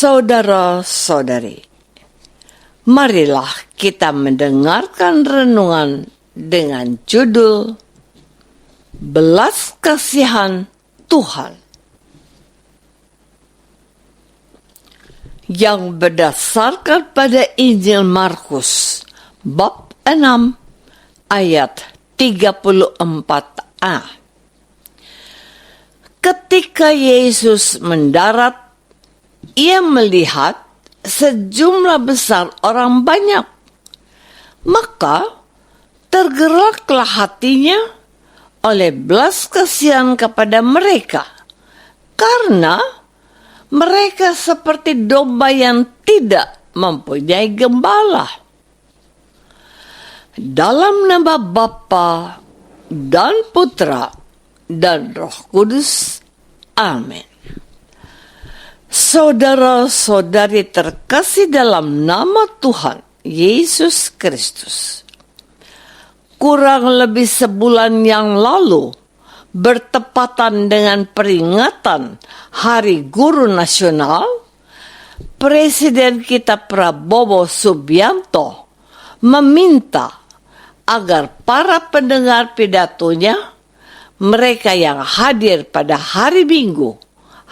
Saudara-saudari, marilah kita mendengarkan renungan dengan judul Belas Kasihan Tuhan, yang berdasarkan pada Injil Markus bab 6 ayat 34a. Ketika Yesus mendarat, ia melihat sejumlah besar orang banyak. Maka tergeraklah hatinya oleh belas kasihan kepada mereka, karena mereka seperti domba yang tidak mempunyai gembala. Dalam nama Bapa dan Putra dan Roh Kudus. Amin. Saudara-saudari terkasih dalam nama Tuhan Yesus Kristus, kurang lebih sebulan yang lalu, bertepatan dengan peringatan Hari Guru Nasional, Presiden kita Prabowo Subianto meminta agar para pendengar pidatonya, mereka yang hadir pada hari Minggu,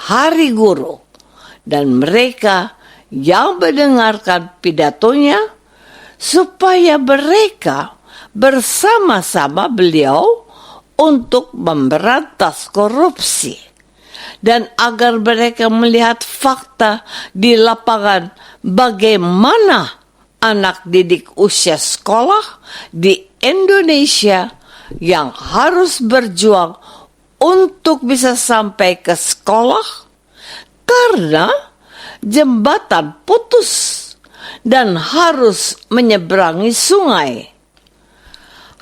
Hari Guru, dan mereka yang mendengarkan pidatonya, supaya mereka bersama-sama beliau untuk memberantas korupsi, dan agar mereka melihat fakta di lapangan bagaimana anak didik usia sekolah di Indonesia yang harus berjuang untuk bisa sampai ke sekolah karena jembatan putus dan harus menyeberangi sungai.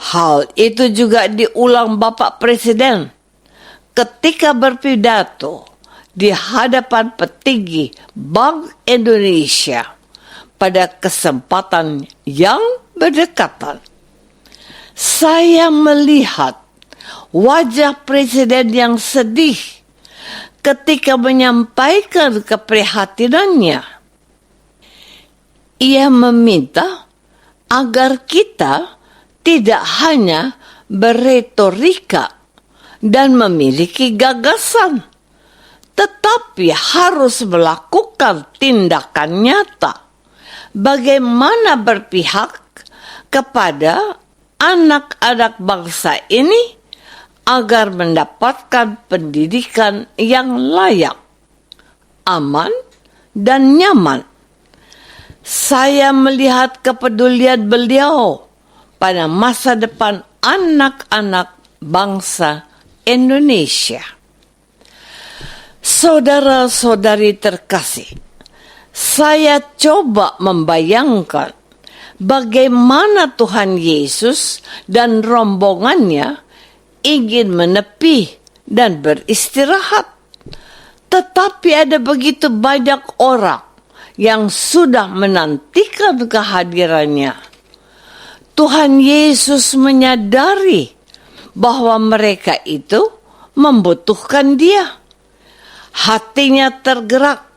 Hal itu juga diulang Bapak Presiden ketika berpidato di hadapan petinggi Bank Indonesia pada kesempatan yang berdekatan. Saya melihat wajah Presiden yang sedih ketika menyampaikan keprihatinannya. Ia meminta agar kita tidak hanya berretorika dan memiliki gagasan, tetapi harus melakukan tindakan nyata bagaimana berpihak kepada anak-anak bangsa ini agar mendapatkan pendidikan yang layak, aman, dan nyaman. Saya melihat kepedulian beliau pada masa depan anak-anak bangsa Indonesia. Saudara-saudari terkasih, saya coba membayangkan bagaimana Tuhan Yesus dan rombongannya ingin menepi dan beristirahat. Tetapi ada begitu banyak orang yang sudah menantikan kehadirannya. Tuhan Yesus menyadari bahwa mereka itu membutuhkan Dia. Hatinya tergerak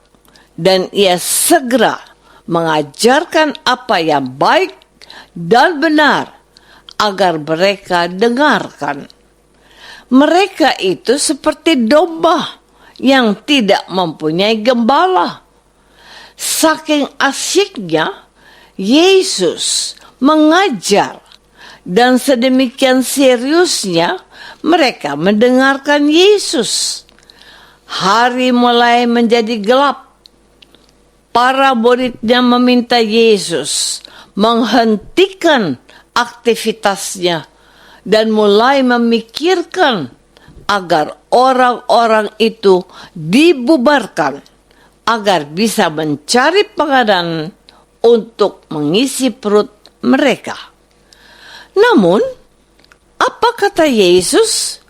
dan ia segera mengajarkan apa yang baik dan benar agar mereka dengarkan. Mereka itu seperti domba yang tidak mempunyai gembala. Saking asyiknya Yesus mengajar dan sedemikian seriusnya mereka mendengarkan Yesus. Hari mulai menjadi gelap. Para muridnya meminta Yesus menghentikan aktivitasnya dan mulai memikirkan agar orang-orang itu dibubarkan agar bisa mencari penganan untuk mengisi perut mereka. Namun, apa kata Yesus?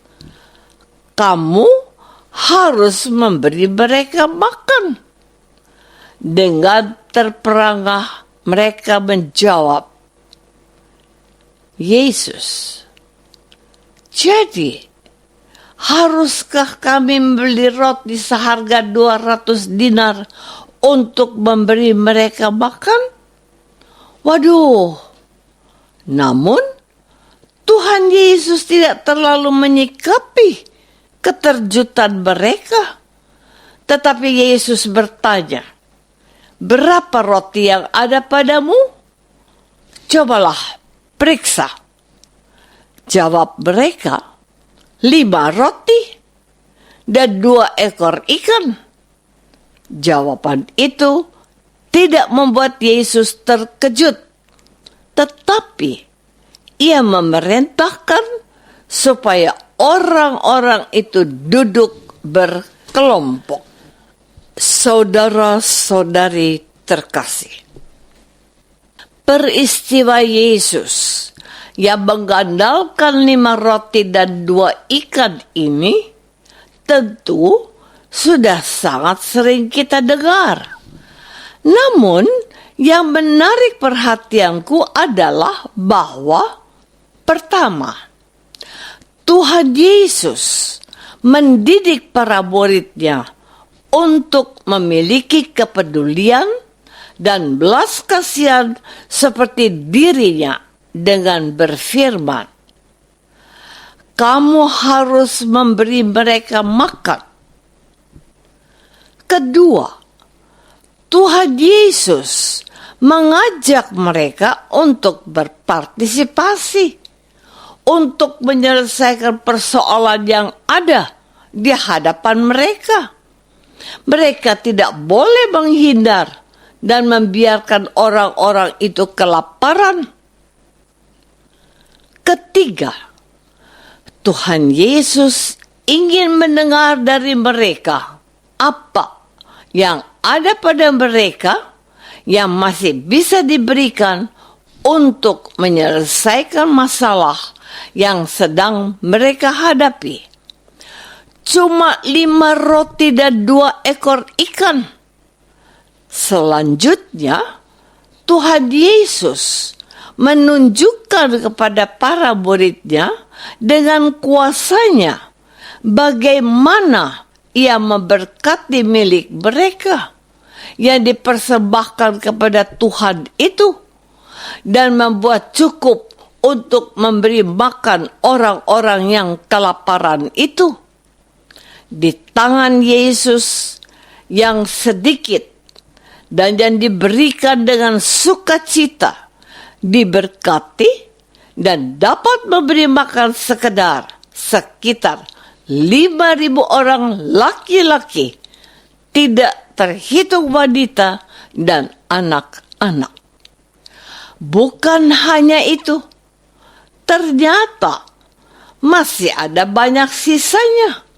Kamu harus memberi mereka makan. Dengan terperangah mereka menjawab, Yesus, jadi haruskah kami membeli roti seharga 200 dinar untuk memberi mereka makan? Waduh, namun Tuhan Yesus tidak terlalu menyikapi keterjutan mereka. Tetapi Yesus bertanya, berapa roti yang ada padamu? Cobalah periksa. Jawab mereka, 5 roti dan 2 ekor ikan. Jawaban itu tidak membuat Yesus terkejut, tetapi ia memerintahkan supaya orang-orang itu duduk berkelompok. Saudara-saudari terkasih, peristiwa Yesus yang mengandalkan 5 roti dan 2 ikan ini tentu sudah sangat sering kita dengar. Namun, yang menarik perhatianku adalah bahwa pertama, Tuhan Yesus mendidik para muridnya untuk memiliki kepedulian dan belas kasihan seperti dirinya dengan berfirman, "Kamu harus memberi mereka makan." Kedua, Tuhan Yesus mengajak mereka untuk berpartisipasi, untuk menyelesaikan persoalan yang ada di hadapan mereka. Mereka tidak boleh menghindar dan membiarkan orang-orang itu kelaparan. Ketiga, Tuhan Yesus ingin mendengar dari mereka apa yang ada pada mereka yang masih bisa diberikan untuk menyelesaikan masalah yang sedang mereka hadapi. Cuma 5 roti dan 2 ekor ikan. Selanjutnya, Tuhan Yesus menunjukkan kepada para muridnya dengan kuasanya bagaimana ia memberkati milik mereka yang dipersembahkan kepada Tuhan itu dan membuat cukup untuk memberi makan orang-orang yang kelaparan itu. Di tangan Yesus yang sedikit dan yang diberikan dengan sukacita, diberkati dan dapat memberi makan sekitar 5.000 orang laki-laki, tidak terhitung wanita dan anak-anak. Bukan hanya itu, ternyata masih ada banyak sisanya.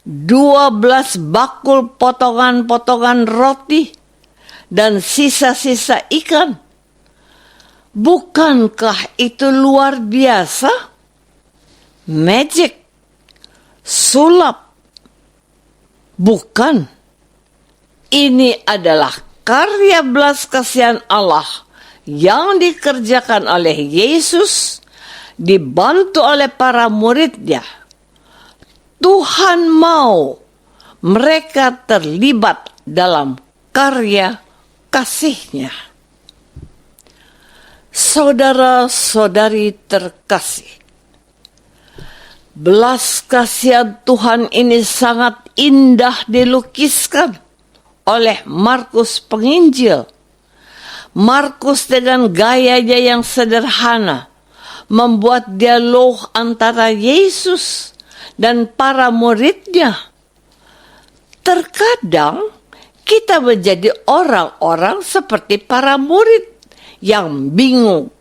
12 bakul potongan-potongan roti dan sisa-sisa ikan. Bukankah itu luar biasa? Magic, sulap. Bukan. Ini adalah karya belas kasihan Allah yang dikerjakan oleh Yesus, dibantu oleh para muridnya. Tuhan mau mereka terlibat dalam karya kasih-Nya. Saudara-saudari terkasih, belas kasihan Tuhan ini sangat indah dilukiskan oleh Markus Penginjil. Markus dengan gayanya yang sederhana membuat dialog antara Yesus dan para muridnya. Terkadang kita menjadi orang-orang seperti para murid yang bingung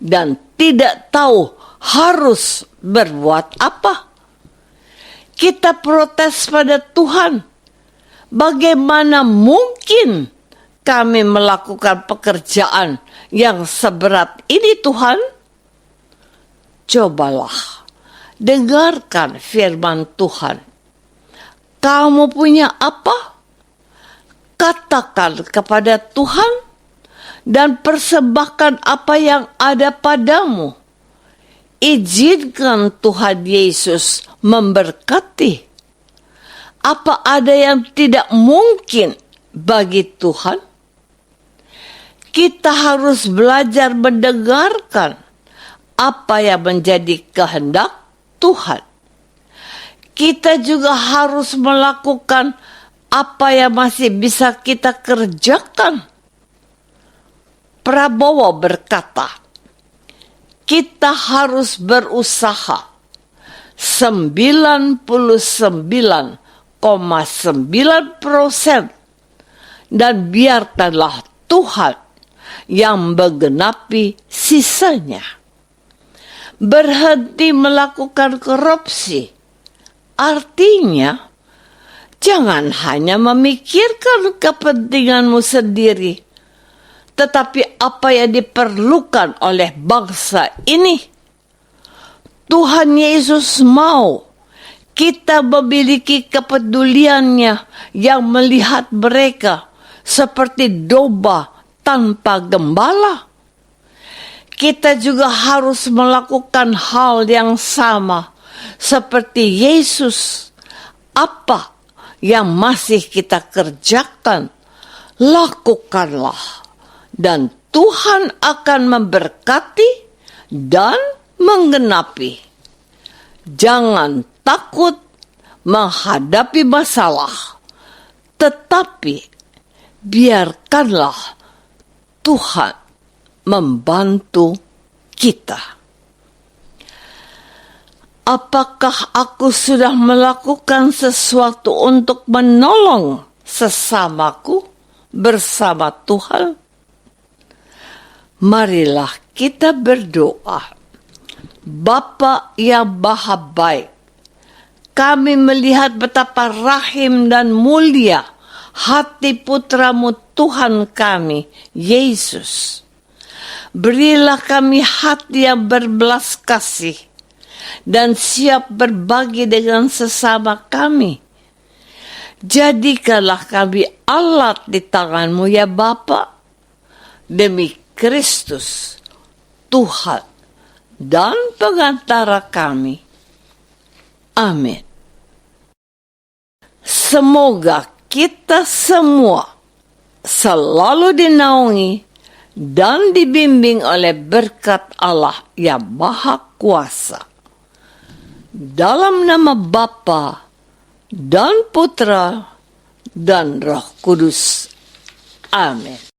dan tidak tahu harus berbuat apa. Kita protes pada Tuhan. Bagaimana mungkin kami melakukan pekerjaan yang seberat ini, Tuhan? Cobalah dengarkan firman Tuhan. Kamu punya apa? Katakan kepada Tuhan dan persembahkan apa yang ada padamu. Izinkan Tuhan Yesus memberkati. Apa ada yang tidak mungkin bagi Tuhan, kita harus belajar mendengarkan apa yang menjadi kehendak Tuhan. Kita juga harus melakukan apa yang masih bisa kita kerjakan. Prabowo berkata, kita harus berusaha 99,9% dan biarkanlah Tuhan yang menggenapi sisanya. Berhenti melakukan korupsi, artinya jangan hanya memikirkan kepentinganmu sendiri, tetapi apa yang diperlukan oleh bangsa ini. Tuhan Yesus mau kita memiliki kepeduliannya yang melihat mereka seperti domba tanpa gembala. Kita juga harus melakukan hal yang sama seperti Yesus. Apa yang masih kita kerjakan, lakukanlah. Dan Tuhan akan memberkati dan menggenapi. Jangan takut menghadapi masalah, tetapi biarkanlah Tuhan membantu kita. Apakah aku sudah melakukan sesuatu untuk menolong sesamaku bersama Tuhan? Marilah kita berdoa. Bapa yang Maha Baik, kami melihat betapa rahim dan mulia hati putramu Tuhan kami, Yesus. Berilah kami hati yang berbelas kasih dan siap berbagi dengan sesama kami. Jadikanlah kami alat di tangan-Mu ya Bapa, demi Kristus, Tuhan dan pengantara kami. Amin. Semoga kita semua selalu dinaungi dan dibimbing oleh berkat Allah yang Maha Kuasa. Dalam nama Bapa dan Putra dan Roh Kudus. Amin.